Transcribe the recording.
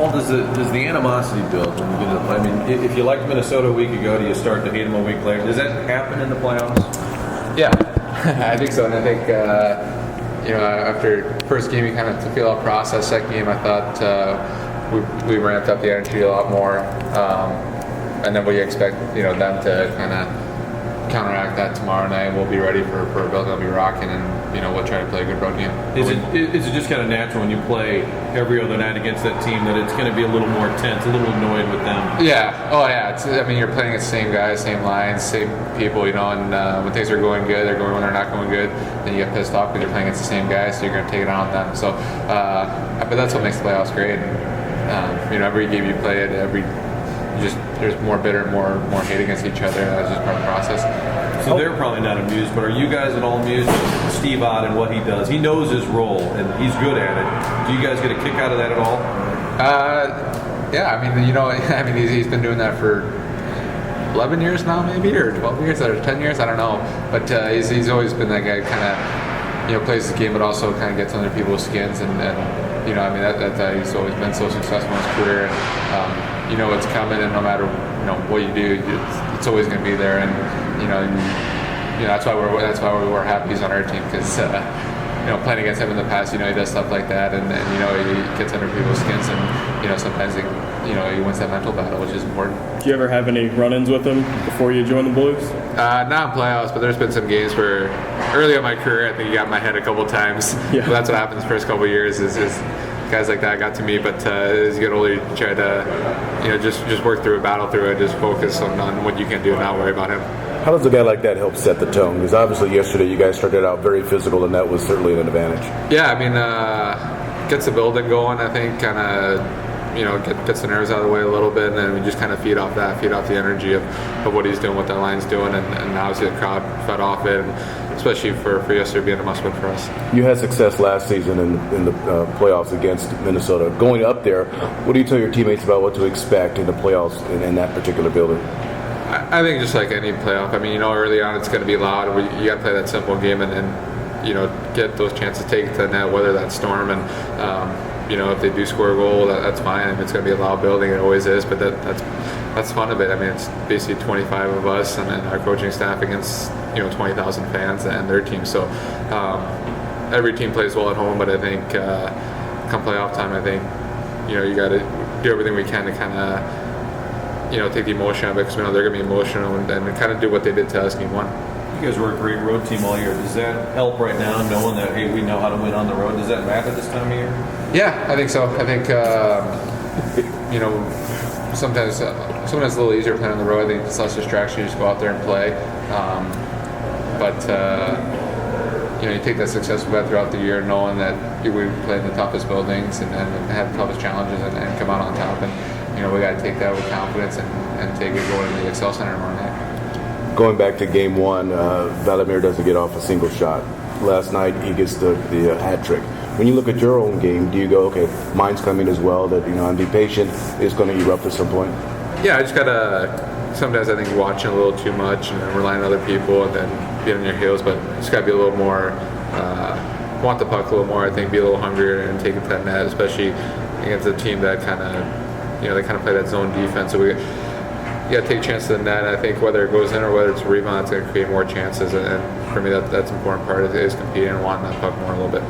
Paul, does the animosity build when you get to the play? I mean, if you liked Minnesota a week ago, do you start to hate them a week later? Does that happen in the playoffs? Yeah, I think so. And I think, after first game, you kind of feel out process. Second game, I thought we ramped up the energy a lot more. And then we expect, them to kind of counteract that tomorrow night. We'll be ready for a build. They'll be rocking, and we'll try to play a good road game. Is it just kind of natural when you play every other night against that team that it's going to be a little more tense, a little annoyed with them? Yeah. Oh yeah. You're playing against the same guys, same lines, same people. And when things are going good, they're going. When they're not going good, then you get pissed off because you're playing against the same guys, so you're going to take it on them. So, but that's what makes the playoffs great. And, every game you play it, there's more bitter, more hate against each other. That's just part of the process. So they're probably not amused, but are you guys at all amused with Steve Ott and what he does? He knows his role, and he's good at it. Do you guys get a kick out of that at all? Yeah. He's been doing that for 11 years now, maybe, or 12 years, or 10 years. I don't know. But he's always been that guy, kind of, plays the game, but also kind of gets under people's skins, and that's he's always been so successful in his career. And, it's coming, and no matter what you do, it's always going to be there. And that's why we were happy he's on our team, because playing against him in the past, he does stuff like that, and he gets under people's skins, and sometimes he wins that mental battle, which is important. Do you ever have any run-ins with him before you joined the Blues? Not in playoffs, but there's been some games where early in my career, I think he got in my head a couple times. Yeah. But that's what happens the first couple of years is guys like that got to me. But as you get older, you try to just work through it, battle through it, just focus on what you can do and not worry about him. How does a guy like that help set the tone? Because obviously yesterday you guys started out very physical, and that was certainly an advantage. Yeah, gets the building going, I think, kind of, gets the nerves out of the way a little bit, and then we just kind of feed off the energy of what he's doing, what that line's doing, and obviously the crowd fed off it, and especially for yesterday being a must-win for us. You had success last season in the playoffs against Minnesota. Going up there, what do you tell your teammates about what to expect in the playoffs in that particular building? I think just like any playoff, early on it's going to be loud. You got to play that simple game and get those chances to take it to the net, weather that storm, and if they do score a goal, that's fine. It's going to be a loud building, it always is, but that's fun of it. It's basically 25 of us and then our coaching staff against 20,000 fans and their team. So every team plays well at home, but I think come playoff time, I think you got to do everything we can to kind of take the emotion out of it, because we know they're going to be emotional, and kind of do what they did to us in game one. You guys were a great road team all year. Does that help right now, knowing that, hey, we know how to win on the road? Does that matter this time of year? Yeah, I think so. I think, sometimes it's a little easier playing on the road. I think it's less distraction. You just go out there and play. You take that success we've had throughout the year, knowing that we play in the toughest buildings and have the toughest challenges and come out on top. And, we got to take that with confidence and take it going to the Xcel Center tomorrow night. Going back to game one, Vladimir doesn't get off a single shot. Last night he gets the hat trick. When you look at your own game, do you go, okay, mine's coming as well, that, I'm be patient, it's going to erupt at some point? Yeah, I just got to, sometimes I think watching a little too much and relying on other people and then being on your heels, but just got to be a little more, want the puck a little more, I think, be a little hungrier and take it to that net, especially against a team that kind of, they kind of play that zone defense. So you got to take chances in that. And I think whether it goes in or whether it's a rebound, it's going to create more chances. And for me, that's an important part is competing and wanting that puck more a little bit.